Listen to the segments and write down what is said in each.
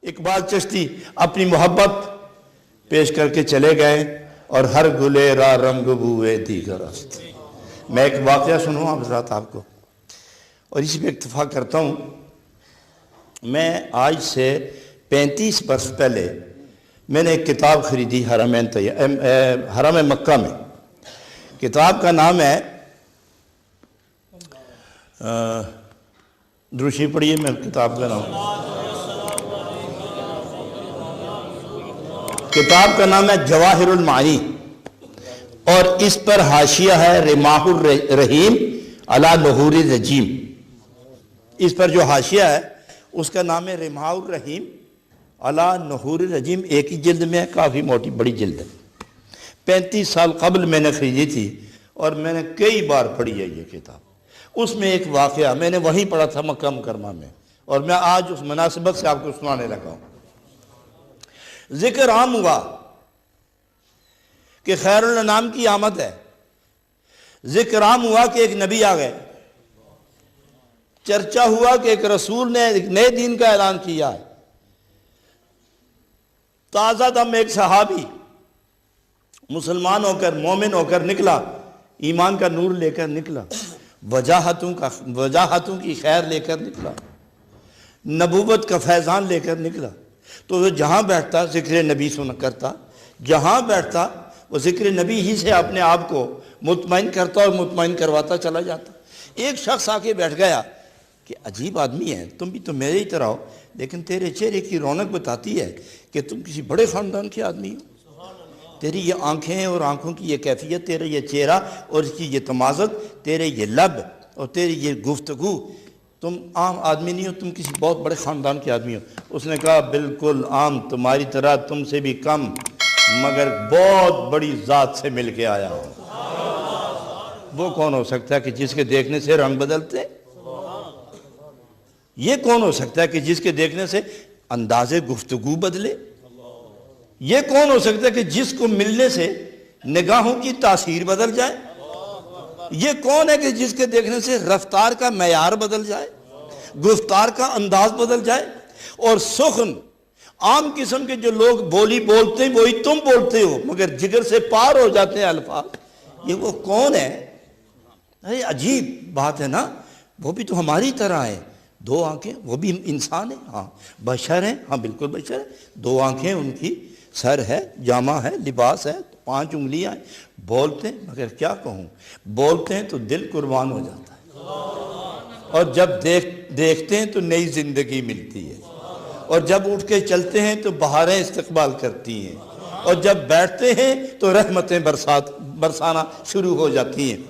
اقبال چشتی اپنی محبت پیش کر کے چلے گئے اور ہر گلے را رنگ بوئے دیگر است۔ میں ایک واقعہ سنوں حضرات آپ کو اور اسی پہ اکتفا کرتا ہوں۔ میں آج سے 35 برس پہلے میں نے ایک کتاب خریدی حرم مکہ میں۔ کتاب کا نام ہے دروشی پڑھیے میں کتاب کا نام ہے جواہر المعانی، اور اس پر حاشیہ ہے رماح الرحیم علی نحور الرجیم۔ اس پر جو حاشیہ ہے اس کا نام ہے رماح الرحیم علی نحور الرجیم۔ ایک ہی جلد میں ہے، کافی موٹی بڑی جلد ہے۔ 35 سال قبل میں نے خریدی تھی اور میں نے کئی بار پڑھی ہے یہ کتاب۔ اس میں ایک واقعہ میں نے وہیں پڑھا تھا مکہ مکرمہ میں، اور میں آج اس مناسبت سے آپ کو سنانے لگا ہوں۔ ذکر عام ہوا کہ خیر الانام کی آمد ہے، ذکر عام ہوا کہ ایک نبی آ گئے، چرچا ہوا کہ ایک رسول نے ایک نئے دین کا اعلان کیا ہے۔ تازہ دم ایک صحابی مسلمان ہو کر مومن ہو کر نکلا، ایمان کا نور لے کر نکلا، وجاہتوں کی خیر لے کر نکلا، نبوت کا فیضان لے کر نکلا۔ تو وہ جہاں بیٹھتا ذکر نبی سنا کرتا، جہاں بیٹھتا وہ ذکر نبی ہی سے اپنے آپ کو مطمئن کرتا اور مطمئن کرواتا چلا جاتا۔ ایک شخص آ کے بیٹھ گیا کہ عجیب آدمی ہے، تم بھی تو میرے ہی طرح ہو، لیکن تیرے چہرے کی رونق بتاتی ہے کہ تم کسی بڑے خاندان کے آدمی ہو۔ تیری یہ آنکھیں اور آنکھوں کی یہ کیفیت، تیرا یہ چہرہ اور اس کی یہ تمازت، تیرے یہ لب اور تیری یہ گفتگو، تم عام آدمی نہیں ہو، تم کسی بہت بڑے خاندان کے آدمی ہو۔ اس نے کہا بالکل عام، تمہاری طرح، تم سے بھی کم، مگر بہت بڑی ذات سے مل کے آیا ہوں۔ وہ کون ہو سکتا ہے کہ جس کے دیکھنے سے رنگ بدلتے؟ یہ کون ہو سکتا ہے کہ جس کے دیکھنے سے انداز گفتگو بدلے؟ یہ کون ہو سکتا ہے کہ جس کو ملنے سے نگاہوں کی تاثیر بدل جائے؟ یہ کون ہے کہ جس کے دیکھنے سے رفتار کا معیار بدل جائے، گفتار کا انداز بدل جائے؟ اور سخن عام قسم کے جو لوگ بولی بولتے ہیں وہی تم بولتے ہو، مگر جگر سے پار ہو جاتے ہیں الفاظ۔ یہ وہ کون ہے؟ ارے عجیب بات ہے نا، وہ بھی تو ہماری طرح ہے، 2 آنکھیں، وہ بھی انسان ہے، ہاں بشر ہیں، ہاں بالکل بشر ہے، 2 آنکھیں ان کی، سر ہے، جامہ ہے، لباس ہے، 5 انگلیاں ہیں، بولتے ہیں، مگر کیا کہوں، بولتے ہیں تو دل قربان ہو جاتا ہے، اور جب دیکھتے ہیں تو نئی زندگی ملتی ہے، اور جب اٹھ کے چلتے ہیں تو بہاریں استقبال کرتی ہیں، اور جب بیٹھتے ہیں تو رحمتیں برسانا شروع ہو جاتی ہیں۔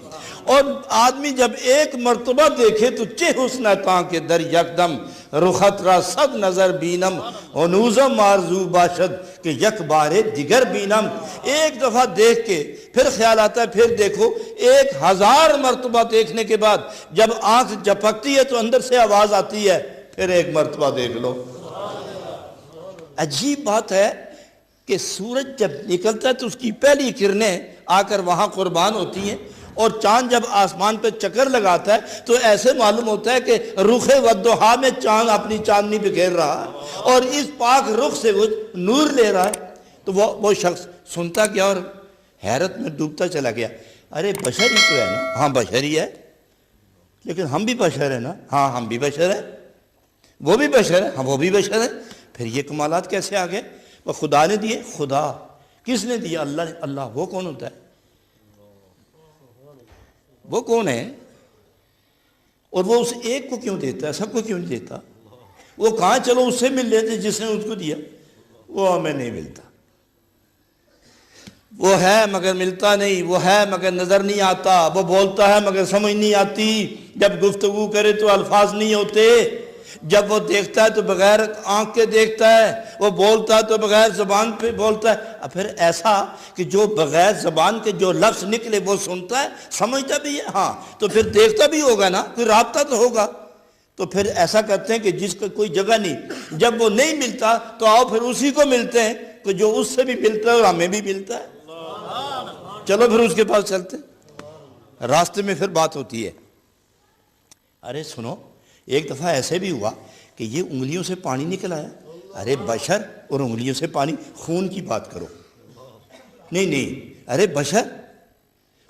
اور آدمی جب ایک مرتبہ دیکھے تو چہ حسن تاں کے در یکدم، رخت را صد نظر بینم، انوزم آرزو باشد کہ یک بارے دیگر بینم۔ ایک دفعہ دیکھ کے پھر خیال آتا ہے پھر دیکھو، 1000 مرتبہ دیکھنے کے بعد جب آنکھ جھپکتی ہے تو اندر سے آواز آتی ہے پھر ایک مرتبہ دیکھ لو۔ عجیب بات ہے کہ سورج جب نکلتا ہے تو اس کی پہلی کرنیں آ کر وہاں قربان ہوتی ہیں، اور چاند جب آسمان پہ چکر لگاتا ہے تو ایسے معلوم ہوتا ہے کہ رخ والضحیٰ میں چاند اپنی چاندنی بکھیر رہا ہے، اور اس پاک رخ سے وہ نور لے رہا ہے۔ تو وہ شخص سنتا گیا اور حیرت میں ڈوبتا چلا گیا، ارے بشر ہی تو ہے نا، ہاں بشر ہی ہے، لیکن ہم بھی بشر ہیں نا، ہاں ہم بھی بشر ہیں، وہ بھی بشر ہے، ہاں وہ بھی بشر ہے، پھر یہ کمالات کیسے آ گئے؟ وہ خدا نے دیے۔ خدا کس نے دیا؟ اللہ نے۔ اللہ وہ کون ہوتا ہے؟ وہ کون ہے؟ اور وہ اس ایک کو کیوں دیتا ہے، سب کو کیوں نہیں دیتا؟ وہ کہاں چلو اس سے مل لیتے جس نے اس کو دیا، وہ ہمیں نہیں ملتا۔ وہ ہے مگر ملتا نہیں، وہ ہے مگر نظر نہیں آتا، وہ بولتا ہے مگر سمجھ نہیں آتی، جب گفتگو کرے تو الفاظ نہیں ہوتے، جب وہ دیکھتا ہے تو بغیر آنکھ کے دیکھتا ہے، وہ بولتا ہے تو بغیر زبان پہ بولتا ہے۔ پھر ایسا کہ جو بغیر زبان کے جو لفظ نکلے وہ سنتا ہے، سمجھتا بھی ہے، ہاں تو پھر دیکھتا بھی ہوگا نا، کوئی رابطہ تو ہوگا۔ تو پھر ایسا کرتے ہیں کہ جس کا کوئی جگہ نہیں، جب وہ نہیں ملتا تو آؤ پھر اسی کو ملتے ہیں کہ جو اس سے بھی ملتا ہے اور ہمیں بھی ملتا ہے، چلو پھر اس کے پاس چلتے ہیں۔ راستے میں پھر بات ہوتی ہے، ارے سنو، ایک دفعہ ایسے بھی ہوا کہ یہ انگلیوں سے پانی نکل آیا، ارے بشر اور انگلیوں سے پانی، خون کی بات کرو، نہیں، ارے بشر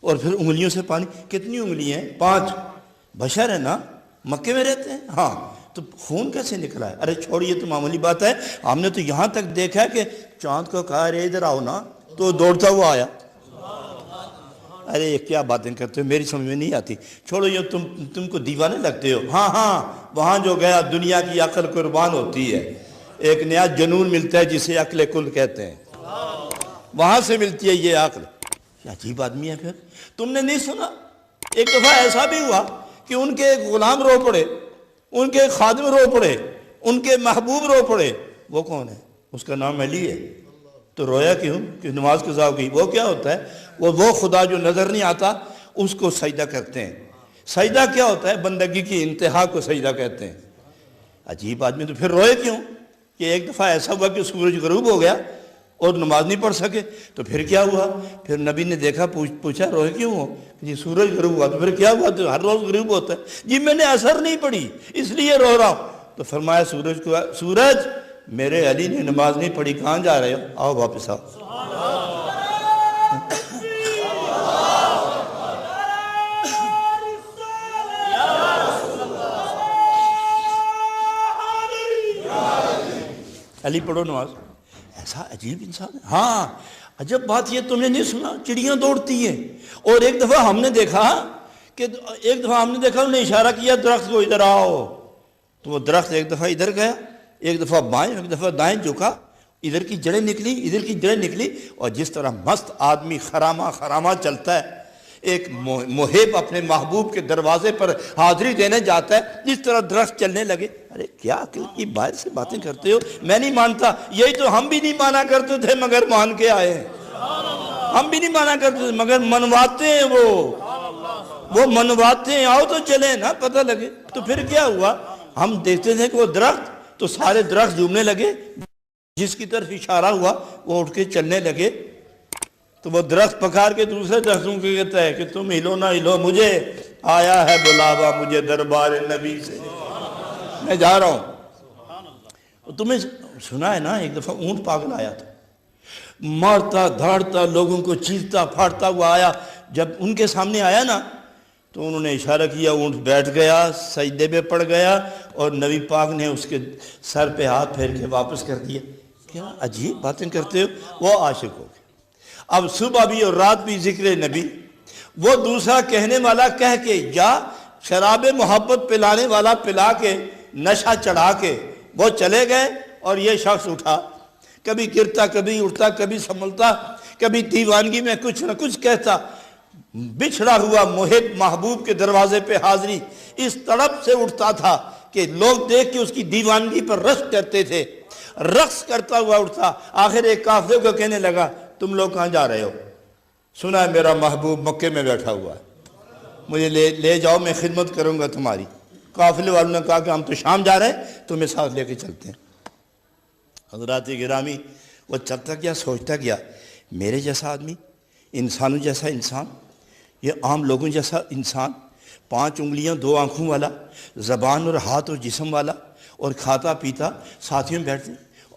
اور پھر انگلیوں سے پانی، کتنی انگلیاں ہیں؟ 5 بشر ہے نا، مکے میں رہتے ہیں، ہاں تو خون کیسے نکلا ہے؟ ارے چھوڑیے، تو معمولی بات ہے، ہم نے تو یہاں تک دیکھا ہے کہ چاند کو کہا ارے ادھر آؤ نا، تو دوڑتا ہوا آیا۔ ارے یہ کیا باتیں کرتے ہو، میری سمجھ میں نہیں آتی، چھوڑو یہ، تم کو دیوانے لگتے ہو۔ ہاں وہاں جو گیا دنیا کی عقل قربان ہوتی ہے، ایک نیا جنون ملتا ہے جسے عقل کل کہتے ہیں، وہاں سے ملتی ہے یہ عقل۔ عجیب آدمی ہے۔ پھر تم نے نہیں سنا ایک دفعہ ایسا بھی ہوا کہ ان کے ایک غلام رو پڑے، ان کے ایک خادم رو پڑے، ان کے محبوب رو پڑے۔ وہ کون ہے؟ اس کا نام علی ہے۔ تو رویا کیوں؟ کہ نماز قضا ہو گئی۔ وہ کیا ہوتا ہے؟ وہ خدا جو نظر نہیں آتا اس کو سجدہ کرتے ہیں۔ سجدہ کیا ہوتا ہے؟ بندگی کی انتہا کو سجدہ کہتے ہیں۔ عجیب آدمی۔ تو پھر روئے کیوں؟ کہ ایک دفعہ ایسا ہوا کہ سورج غروب ہو گیا اور نماز نہیں پڑھ سکے، تو پھر کیا ہوا؟ پھر نبی نے دیکھا، پوچھا روئے کیوں ہو؟ جی سورج غروب ہوا۔ تو پھر کیا ہوا؟ تو ہر روز غروب ہوتا ہے۔ جی میں نے اثر نہیں پڑھی اس لیے رو رہا ہوں۔ تو فرمایا سورج میرے علی نے نماز نہیں پڑھی، کہاں جا رہے ہو؟ آؤ واپس آؤ۔ علی پڑھو نماز۔ ایسا عجیب انسان ہے۔ ہاں عجب بات یہ تم نے نہیں سنا، چڑیاں دوڑتی ہیں۔ اور ایک دفعہ ہم نے دیکھا انہوں نے اشارہ کیا درخت کو ادھر آؤ، تو وہ درخت ایک دفعہ ادھر گیا، ایک دفعہ بائیں، ایک دفعہ دائیں جھکا، ادھر کی جڑیں نکلی، ادھر کی جڑیں نکلی، اور جس طرح مست آدمی خراما چلتا ہے، ایک محب اپنے محبوب کے دروازے پر حاضری دینے جاتا ہے، جس طرح درخت چلنے لگے۔ ارے کیا عقل کی باہر سے باتیں کرتے ہو؟ میں نہیں مانتا، یہی تو ہم بھی نہیں مانا کرتے تھے مگر مان کے آئے ہیں۔ ہم بھی نہیں مانا کرتے تھے مگر منواتے ہیں، وہ منواتے ہیں، آؤ تو چلیں نا، پتہ لگے۔ تو پھر کیا ہوا؟ ہم دیکھتے تھے کہ وہ درخت، تو سارے درخت جھومنے لگے، جس کی طرف اشارہ ہوا وہ اٹھ کے چلنے لگے۔ تو وہ درخت پکار کے دوسرے درختوں کو کہتا ہے کہ تم ہلو نہ ہلو، مجھے آیا ہے بلاوا، مجھے دربار نبی سے، میں جا رہا ہوں۔ تمہیں سنا ہے نا ایک دفعہ اونٹ پاگل آیا تھا، مارتا دھاڑتا لوگوں کو چیرتا پھاڑتا ہوا آیا۔ جب ان کے سامنے آیا نا تو انہوں نے اشارہ کیا، اونٹ بیٹھ گیا، سجدے پہ پڑ گیا، اور نبی پاک نے اس کے سر پہ ہاتھ پھیر کے واپس کر دیا۔ کیا عجیب باتیں کرتے ہو۔ وہ عاشق ہو گئے۔ اب صبح بھی اور رات بھی ذکر نبی، وہ دوسرا کہنے والا کہہ کے، یا شراب محبت پلانے والا پلا کے، نشہ چڑھا کے وہ چلے گئے، اور یہ شخص اٹھا، کبھی گرتا، کبھی اٹھتا، کبھی سنبھلتا، کبھی دیوانگی میں کچھ نہ کچھ کہتا، بچھڑا ہوا محب محبوب کے دروازے پہ حاضری اس تڑپ سے اٹھتا تھا کہ لوگ دیکھ کے اس کی دیوانگی پر رقص کرتے تھے، رقص کرتا ہوا اٹھتا۔ آخر ایک قافلے کو کہنے لگا، تم لوگ کہاں جا رہے ہو؟ سنا ہے میرا محبوب مکے میں بیٹھا ہوا ہے، مجھے لے جاؤ، میں خدمت کروں گا تمہاری۔ قافلے والوں نے کہا کہ ہم تو شام جا رہے ہیں، تمہیں ساتھ لے کے چلتے ہیں۔ حضرات گرامی، وہ چلتا گیا، سوچتا گیا، میرے جیسا آدمی، انسانوں جیسا انسان، یہ عام لوگوں جیسا انسان، 5 انگلیاں 2 آنکھوں والا، زبان اور ہاتھ اور جسم والا، اور کھاتا پیتا، ساتھیوں میں بیٹھتے،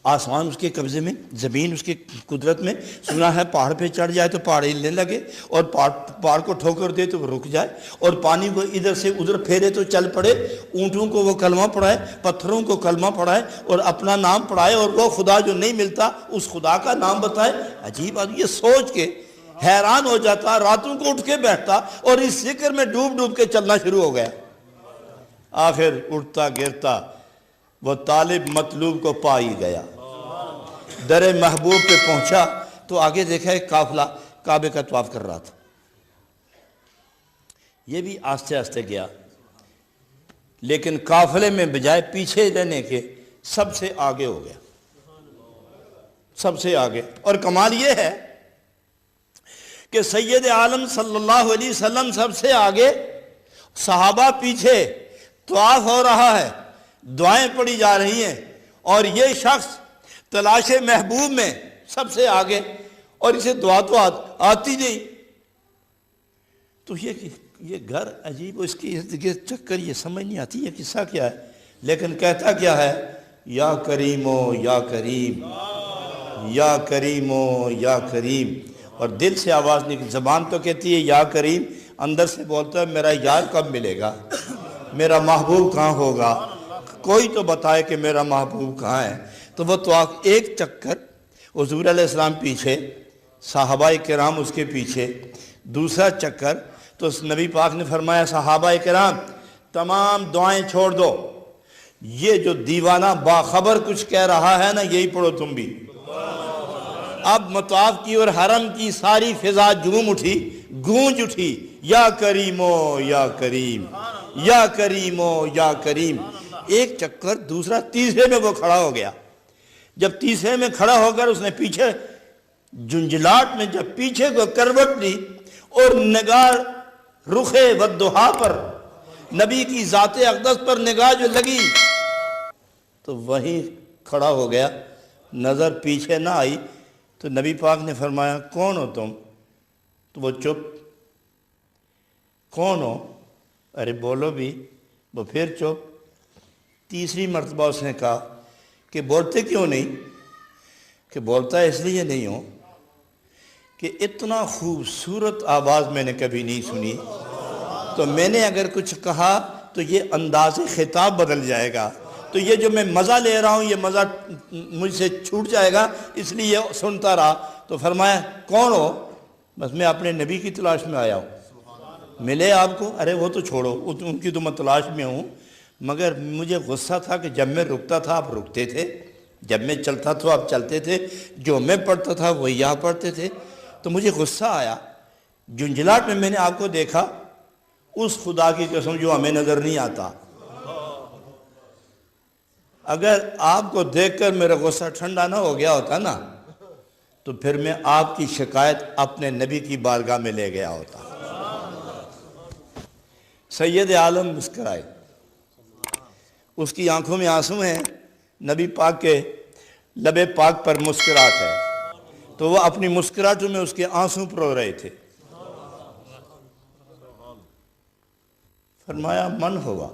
آسمان اس کے قبضے میں، زمین اس کے قدرت میں۔ سنا ہے پہاڑ پہ چڑھ جائے تو پہاڑ ہلنے لگے، اور پہاڑ کو ٹھوکر دے تو وہ رک جائے، اور پانی کو ادھر سے ادھر پھیرے تو چل پڑے، اونٹوں کو وہ کلمہ پڑھائے، پتھروں کو کلمہ پڑھائے، اور اپنا نام پڑھائے، اور وہ خدا جو نہیں ملتا اس خدا کا نام بتائے۔ عجیب آدمی، یہ سوچ کے حیران ہو جاتا، راتوں کو اٹھ کے بیٹھتا، اور اس ذکر میں ڈوب ڈوب کے چلنا شروع ہو گیا۔ آخر اٹھتا گرتا وہ طالب مطلوب کو پا ہی گیا، در محبوب پہ پہنچا تو آگے دیکھا ایک قافلہ کعبے کا طواف کر رہا تھا۔ یہ بھی آہستہ آہستہ گیا، لیکن قافلے میں بجائے پیچھے رہنے کے سب سے آگے ہو گیا، سب سے آگے۔ اور کمال یہ ہے کہ سید عالم صلی اللہ علیہ وسلم سب سے آگے، صحابہ پیچھے، طواف ہو رہا ہے، دعائیں پڑھی جا رہی ہیں، اور یہ شخص تلاش محبوب میں سب سے آگے، اور اسے دعا تو آتی نہیں۔ تو یہ گھر عجیب، اس کی ارد گرد چکر، یہ سمجھ نہیں آتی یہ قصہ کیا ہے، لیکن کہتا کیا ہے یا کریمو یا کریم، یا کریمو یا کریم، اور دل سے آواز نکل، زبان تو کہتی ہے یا کریم، اندر سے بولتا ہے میرا یار کب ملے گا، میرا محبوب کہاں ہوگا، کوئی تو بتائے کہ میرا محبوب کہاں ہے۔ تو وہ تو ایک چکر حضور علیہ السلام پیچھے، صحابہ کرام اس کے پیچھے، دوسرا چکر تو نبی پاک نے فرمایا صحابہ کرام تمام دعائیں چھوڑ دو، یہ جو دیوانہ باخبر کچھ کہہ رہا ہے نا یہی پڑھو تم بھی۔ اب مطاف کی اور حرم کی ساری فضا جھوم اٹھی، گونج اٹھی، یا کریمو یا کریم، یا کریمو یا کریم۔ ایک چکر، دوسرا، تیسرے میں وہ کھڑا ہو گیا۔ جب تیسرے میں کھڑا ہو کر اس نے پیچھے جنجلاٹ میں جب پیچھے کو کروٹ لی اور نگاہ رخ والضحیٰ پر، نبی کی ذات اقدس پر نگاہ جو لگی تو وہیں کھڑا ہو گیا، نظر پیچھے نہ آئی۔ تو نبی پاک نے فرمایا کون ہو تم؟ تو وہ چپ، کون ہو؟ ارے بولو بھی، وہ پھر چپ۔ تیسری مرتبہ اس نے کہا کہ بولتے کیوں نہیں؟ کہ بولتا اس لیے نہیں ہوں کہ اتنا خوبصورت آواز میں نے کبھی نہیں سنی، تو میں نے اگر کچھ کہا تو یہ انداز خطاب بدل جائے گا، تو یہ جو میں مزہ لے رہا ہوں یہ مزہ مجھ سے چھوٹ جائے گا، اس لیے سنتا رہا۔ تو فرمایا کون ہو؟ بس میں اپنے نبی کی تلاش میں آیا ہوں، ملے آپ کو؟ ارے وہ تو چھوڑو، ان کی تو میں تلاش میں ہوں، مگر مجھے غصہ تھا کہ جب میں رکتا تھا آپ رکتے تھے، جب میں چلتا تھا آپ چلتے تھے، جو میں پڑھتا تھا وہی آپ پڑھتے تھے، تو مجھے غصہ آیا۔ جنجلاٹ میں نے آپ کو دیکھا، اس خدا کی قسم جو ہمیں نظر نہیں آتا، اگر آپ کو دیکھ کر میرا غصہ ٹھنڈا نہ ہو گیا ہوتا نا تو پھر میں آپ کی شکایت اپنے نبی کی بارگاہ میں لے گیا ہوتا۔ سید عالم مسکرائے، اس کی آنکھوں میں آنسو ہیں، نبی پاک کے لب پاک پر مسکراہٹ ہے، تو وہ اپنی مسکراہٹوں میں اس کے آنسو پرو رہے تھے۔ فرمایا من ہوا،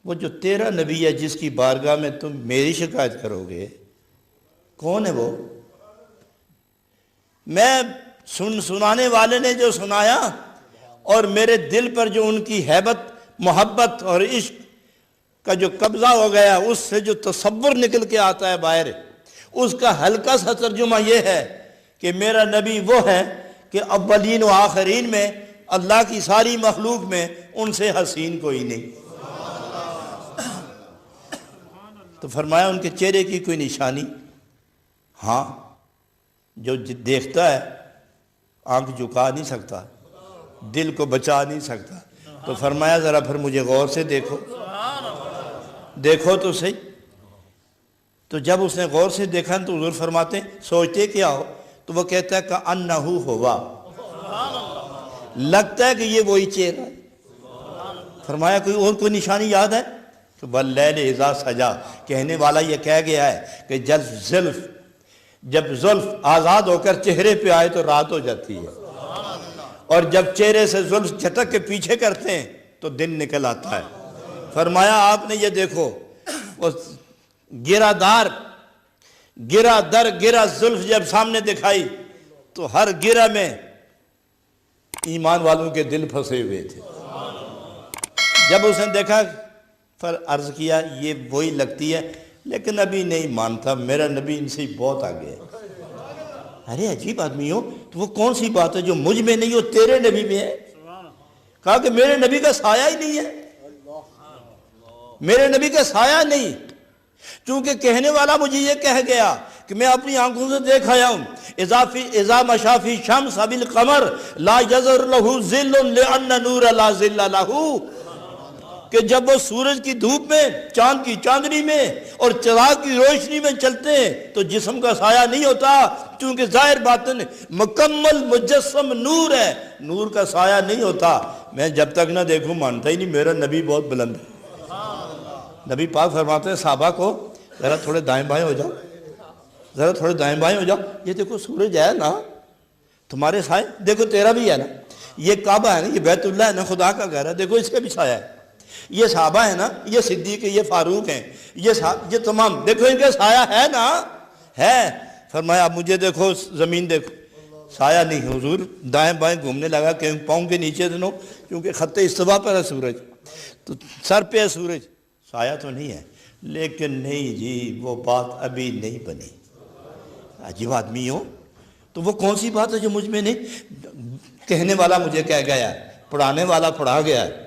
وہ جو تیرا نبی ہے جس کی بارگاہ میں تم میری شکایت کرو گے، کون ہے وہ؟ میں سنانے والے نے جو سنایا اور میرے دل پر جو ان کی ہیبت، محبت اور عشق کا جو قبضہ ہو گیا، اس سے جو تصور نکل کے آتا ہے باہر، اس کا ہلکا سا ترجمہ یہ ہے کہ میرا نبی وہ ہے کہ اولین و آخرین میں، اللہ کی ساری مخلوق میں ان سے حسین کوئی نہیں۔ تو فرمایا ان کے چہرے کی کوئی نشانی؟ ہاں، جو دیکھتا ہے آنکھ جھکا نہیں سکتا، دل کو بچا نہیں سکتا۔ تو فرمایا ذرا پھر مجھے غور سے دیکھو، دیکھو تو صحیح۔ تو جب اس نے غور سے دیکھا تو حضور فرماتے سوچتے کیا ہو؟ تو وہ کہتا ہے کأنہ ہوا، لگتا ہے کہ یہ وہی چہرہ ہے۔ فرمایا کوئی اور کوئی نشانی یاد ہے؟ کہ واللیل اذا سجا، کہنے والا یہ کہہ گیا ہے کہ جب زلف آزاد ہو کر چہرے پہ آئے تو رات ہو جاتی ہے، اور جب چہرے سے زلف جھٹک کے پیچھے کرتے ہیں تو دن نکل آتا ہے۔ فرمایا آپ نے یہ دیکھو، وہ گرا زلف جب سامنے دکھائی تو ہر گرہ میں ایمان والوں کے دل پھنسے ہوئے تھے۔ جب اس نے دیکھا پھر عرض کیا یہ وہی لگتی ہے، لیکن ابھی نہیں مانتا، میرا نبی ان سے بہت آگے ہے۔ ارے عجیب آدمی ہو، تو وہ کون سی بات ہے جو مجھ میں نہیں ہو تیرے نبی میں ہے؟ کہا کہ میرے نبی کا سایہ ہی نہیں ہے، میرے نبی کا سایہ نہیں، چونکہ کہنے والا مجھے یہ کہہ گیا کہ میں اپنی آنکھوں سے دیکھ آیا ہوں، اذا مشى فی الشمس بالقمر لا یظہر لہ ظل لأن نور لا ظل لہ، کہ جب وہ سورج کی دھوپ میں، چاند کی چاندنی میں اور چراغ کی روشنی میں چلتے ہیں تو جسم کا سایہ نہیں ہوتا، چونکہ ظاہر باطن مکمل مجسم نور ہے، نور کا سایہ نہیں ہوتا۔ میں جب تک نہ دیکھوں مانتا ہی نہیں، میرا نبی بہت بلند ہے۔ نبی پاک فرماتے ہیں صحابہ کو ذرا تھوڑے دائیں بائیں ہو جاؤ، ذرا تھوڑے دائیں بائیں ہو جاؤ، یہ دیکھو سورج ہے نا تمہارے سائے، دیکھو تیرا بھی ہے نا، یہ کعبہ ہے نا، یہ بیت اللہ ہے نا، خدا کا گھر ہے، دیکھو اس کا بھی سایہ ہے، یہ صحابہ ہیں نا، یہ صدیق، یہ فاروق ہیں، یہ تمام دیکھو ان کا سایہ ہے نا، ہے۔ فرمایا اب مجھے دیکھو، زمین دیکھو، سایہ نہیں۔ حضور دائیں بائیں گھومنے لگا کہ پاؤں کے نیچے دنوں، کیونکہ خط استوا پر ہے سورج، تو سر پہ ہے سورج، سایہ تو نہیں ہے۔ لیکن نہیں جی، وہ بات ابھی نہیں بنی۔ عجیب آدمی ہو، تو وہ کون سی بات ہے جو مجھ میں نہیں؟ کہنے والا مجھے کہہ گیا ہے، پڑھانے والا پڑھا گیا ہے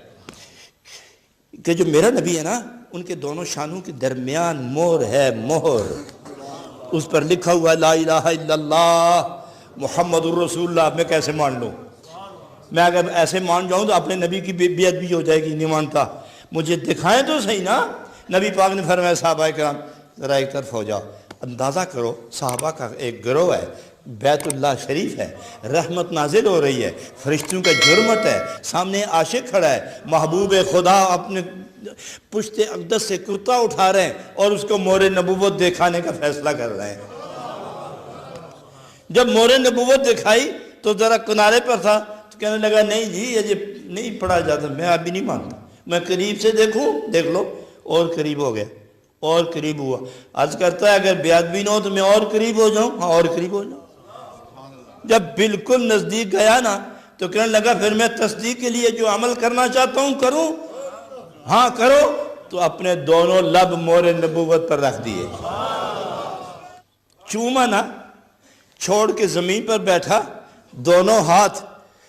کہ جو میرا نبی ہے نا، ان کے دونوں شانوں کے درمیان مہر ہے، مہر، اس پر لکھا ہوا لا الہ الا اللہ محمد الرسول اللہ۔ میں کیسے مان لوں؟ میں اگر ایسے مان جاؤں تو اپنے نبی کی بے ادبی ہو جائے گی، نہیں مانتا۔ مجھے دکھائیں تو صحیح نا۔ نبی پاک نے فرمایا صحابہ کرام ذرا ایک طرف ہو جاؤ۔ اندازہ کرو، صحابہ کا ایک گروہ ہے، بیت اللہ شریف ہے، رحمت نازل ہو رہی ہے، فرشتوں کا جرمٹ ہے، سامنے عاشق کھڑا ہے، محبوب خدا اپنے پشت اقدس سے کرتا اٹھا رہے ہیں اور اس کو مہر نبوت دکھانے کا فیصلہ کر رہے ہیں۔ جب مہر نبوت دکھائی تو ذرا کنارے پر تھا، تو کہنے لگا نہیں جی یہ نہیں پڑھا جاتا، میں ابھی نہیں مانتا، میں قریب سے دیکھوں، دیکھ لو، اور قریب ہو گیا، اور قریب ہوا۔ عرض کرتا ہے اگر بے ادبی نہ ہو تو میں اور قریب ہو جاؤں، ہاں اور قریب ہو جاؤں۔ جب بالکل نزدیک گیا نا تو کہنے لگا پھر میں تصدیق کے لیے جو عمل کرنا چاہتا ہوں کروں؟ ہاں کرو۔ تو اپنے دونوں لب مہر نبوت پر رکھ دیے، چوما نا، چھوڑ کے زمین پر بیٹھا، دونوں ہاتھ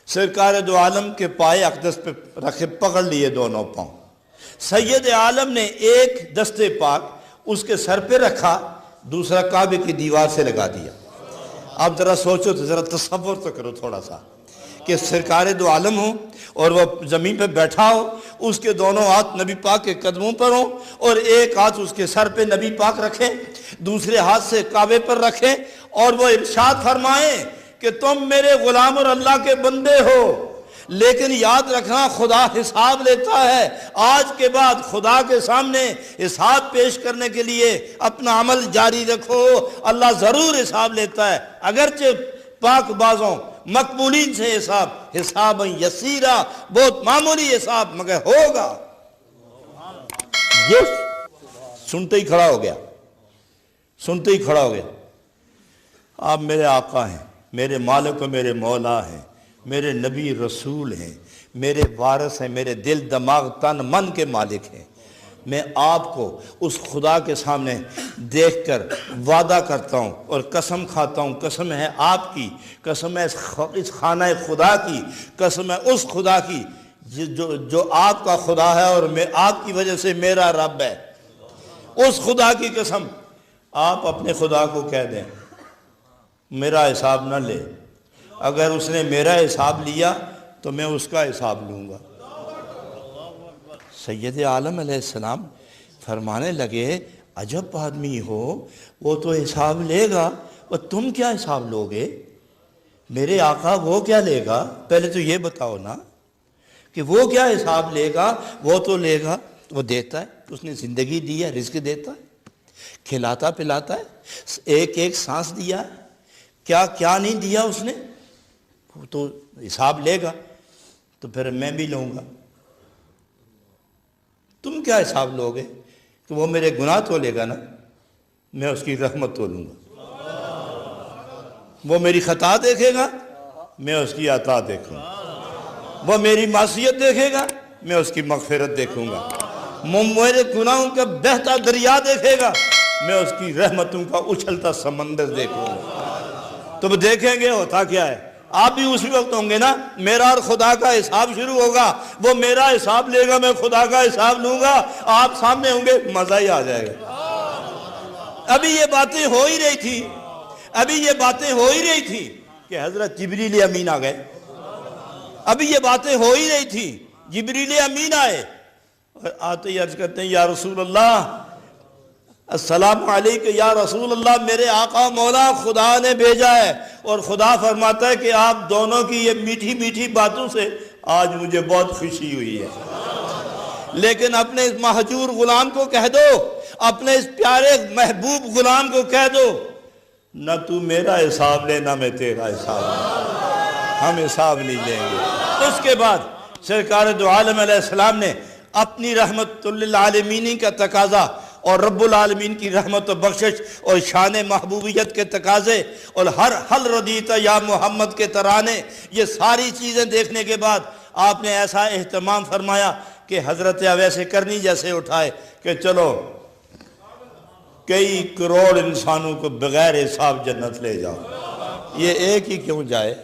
سرکار دو عالم کے پائے اقدس پہ رکھے، پکڑ لیے دونوں پاؤں۔ سید عالم نے ایک دستے پاک اس کے سر پہ رکھا، دوسرا کعبے کی دیوار سے لگا دیا۔ آپ ذرا سوچو تو، ذرا تصور تو کرو تھوڑا سا، کہ سرکار دو عالم ہو اور وہ زمین پہ بیٹھا ہو، اس کے دونوں ہاتھ نبی پاک کے قدموں پر ہوں، اور ایک ہاتھ اس کے سر پہ نبی پاک رکھیں، دوسرے ہاتھ سے کعبے پر رکھیں، اور وہ ارشاد فرمائیں کہ تم میرے غلام اور اللہ کے بندے ہو، لیکن یاد رکھنا خدا حساب لیتا ہے۔ آج کے بعد خدا کے سامنے حساب پیش کرنے کے لیے اپنا عمل جاری رکھو، اللہ ضرور حساب لیتا ہے، اگرچہ پاک بازوں مقبولین سے حساب یسیرہ، بہت معمولی حساب، مگر ہوگا۔ یہ سنتے ہی کھڑا ہو گیا، سنتے ہی کھڑا ہو گیا۔ آپ میرے آقا ہیں، میرے مالک و میرے مولا ہیں، میرے نبی رسول ہیں، میرے وارث ہیں، میرے دل دماغ تن من کے مالک ہیں۔ میں آپ کو اس خدا کے سامنے دیکھ کر وعدہ کرتا ہوں اور قسم کھاتا ہوں، قسم ہے آپ کی، قسم ہے اس خانہ خدا کی، قسم ہے اس خدا کی جو آپ کا خدا ہے اور میں آپ کی وجہ سے میرا رب ہے، اس خدا کی قسم۔ آپ اپنے خدا کو کہہ دیں میرا حساب نہ لے، اگر اس نے میرا حساب لیا تو میں اس کا حساب لوں گا۔ سید عالم علیہ السلام فرمانے لگے عجب آدمی ہو، وہ تو حساب لے گا، اور تم کیا حساب لوگے؟ میرے آقا وہ کیا لے گا؟ پہلے تو یہ بتاؤ نا کہ وہ کیا حساب لے گا؟ وہ تو لے گا، وہ دیتا ہے، اس نے زندگی دی ہے، رزق دیتا ہے، کھلاتا پلاتا ہے، ایک ایک سانس دیا ہے، کیا کیا نہیں دیا اس نے، وہ تو حساب لے گا، تو پھر میں بھی لوں گا۔ تم کیا حساب لوگے کہ وہ میرے گناہ تو لے گا نا، میں اس کی رحمت تو لوں گا۔ وہ میری خطا دیکھے گا، میں اس کی عطا دیکھوں گا۔ وہ میری معصیت دیکھے گا، میں اس کی مغفرت دیکھوں گا۔ میرے گناہوں کا بہتا دریا دیکھے گا، میں اس کی رحمتوں کا اچھلتا سمندر دیکھوں گا۔ تو دیکھیں گے ہوتا کیا ہے، آپ بھی اسی وقت ہوں گے نا، میرا اور خدا کا حساب شروع ہوگا، وہ میرا حساب لے گا، میں خدا کا حساب لوں گا، آپ سامنے ہوں گے، مزہ ہی آ جائے گا۔ ابھی یہ باتیں ہو ہی رہی تھی کہ حضرت جبریل امین آ گئے۔ ابھی یہ باتیں ہو ہی رہی تھی، جبریل امین آئے اور آتے ہی عرض کرتے ہیں یا رسول اللہ، السلام علیکم یا رسول اللہ، میرے آقا مولا خدا نے بھیجا ہے، اور خدا فرماتا ہے کہ آپ دونوں کی یہ میٹھی میٹھی باتوں سے آج مجھے بہت خوشی ہوئی ہے، لیکن اپنے اس مہجور غلام کو کہہ دو، اپنے اس پیارے محبوب غلام کو کہہ دو، نہ تو میرا حساب لے نہ میں تیرا حساب لے، ہم حساب نہیں لیں گے۔ اس کے بعد سرکار دو عالم علیہ السلام نے اپنی رحمت للعالمین کا تقاضا اور رب العالمین کی رحمت و بخشش اور شان محبوبیت کے تقاضے اور ہر حل ردیت یا محمد کے ترانے، یہ ساری چیزیں دیکھنے کے بعد آپ نے ایسا اہتمام فرمایا کہ حضرت اویس کرنی جیسے اٹھائے کہ چلو کئی کروڑ انسانوں کو بغیر حساب جنت لے جاؤ۔ یہ ایک ہی کیوں جائے،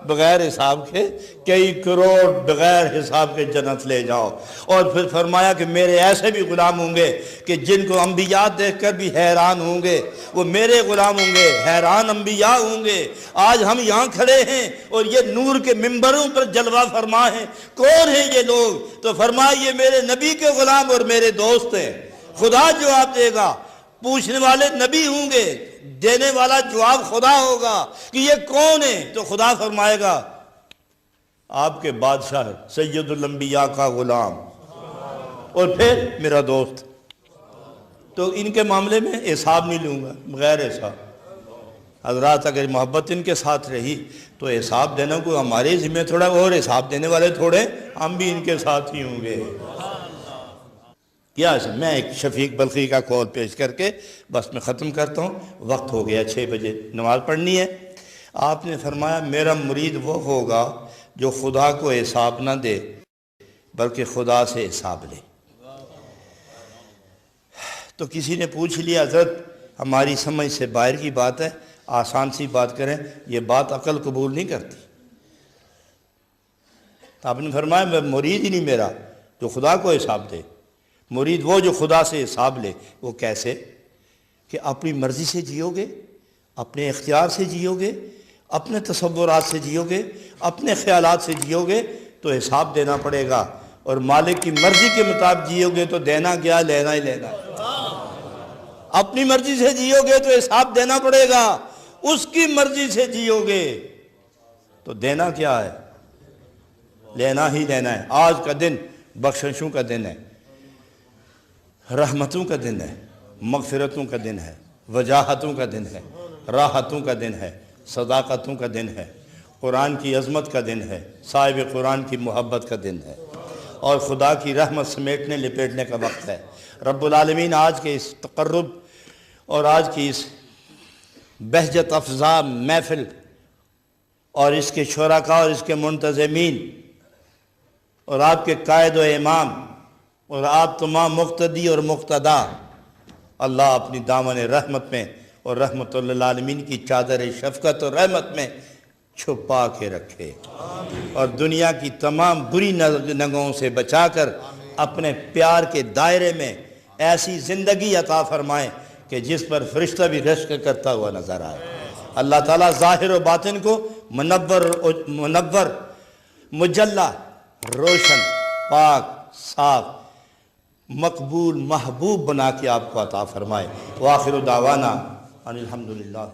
بغیر حساب کے کئی کروڑ بغیر حساب کے جنت لے جاؤ۔ اور پھر فرمایا کہ میرے ایسے بھی غلام ہوں گے کہ جن کو انبیاء دیکھ کر بھی حیران ہوں گے، وہ میرے غلام ہوں گے، حیران انبیاء ہوں گے۔ آج ہم یہاں کھڑے ہیں اور یہ نور کے ممبروں پر جلوہ فرما ہیں، کون ہیں یہ لوگ؟ تو فرمایا یہ میرے نبی کے غلام اور میرے دوست ہیں۔ خدا جواب دے گا، پوچھنے والے نبی ہوں گے، دینے والا جواب خدا ہوگا کہ یہ کون ہے؟ تو خدا فرمائے گا آپ کے بادشاہ سید الانبیاء کا غلام اور پھر میرا دوست۔ تو ان کے معاملے میں حساب نہیں لوں گا، بغیر حساب۔ حضرات اگر محبت ان کے ساتھ رہی تو حساب دینا کوئی ہمارے ذمہ تھوڑا، اور حساب دینے والے تھوڑے، ہم بھی ان کے ساتھ ہی ہوں گے۔ میں ایک شفیق بلخی کا قول پیش کر کے بس میں ختم کرتا ہوں، وقت ہو گیا، 6 بجے نماز پڑھنی ہے۔ آپ نے فرمایا میرا مرید وہ ہوگا جو خدا کو حساب نہ دے بلکہ خدا سے حساب لے۔ تو کسی نے پوچھ لیا حضرت ہماری سمجھ سے باہر کی بات ہے، آسان سی بات کریں، یہ بات عقل قبول نہیں کرتی۔ تو آپ نے فرمایا مرید ہی نہیں میرا جو خدا کو حساب دے، مرید وہ جو خدا سے حساب لے۔ وہ کیسے؟ کہ اپنی مرضی سے جیو گے، اپنے اختیار سے جیو گے، اپنے تصورات سے جیو گے، اپنے خیالات سے جیو گے تو حساب دینا پڑے گا، اور مالک کی مرضی کے مطابق جیو گے تو دینا کیا، لینا ہی لینا ہے۔ اپنی مرضی سے جیو گے تو حساب دینا پڑے گا، اس کی مرضی سے جیو گے تو دینا کیا ہے، لینا ہی لینا ہے۔ آج کا دن بخششوں کا دن ہے، رحمتوں کا دن ہے، مغفرتوں کا دن ہے، وجاہتوں کا دن ہے، راحتوں کا دن ہے، صداقتوں کا دن ہے، قرآن کی عظمت کا دن ہے، صاحب قرآن کی محبت کا دن ہے، اور خدا کی رحمت سمیٹنے لپیٹنے کا وقت ہے۔ رب العالمین آج کے اس تقرب اور آج کی اس بہجت افزا محفل اور اس کے شرکاء اور اس کے منتظمین اور آپ کے قائد و امام اور آپ تمام مقتدی اور مقتدا، اللہ اپنی دامن رحمت میں اور رحمت للعالمین کی چادر شفقت اور رحمت میں چھپا کے رکھے، اور دنیا کی تمام بری نگہوں سے بچا کر اپنے پیار کے دائرے میں ایسی زندگی عطا فرمائے کہ جس پر فرشتہ بھی رشک کرتا ہوا نظر آئے۔ اللہ تعالیٰ ظاہر و باطن کو منور، مجلہ، روشن، پاک، صاف، مقبول، محبوب بنا کے آپ کو عطا فرمائے۔ وآخر دعوانا ان الحمدللہ۔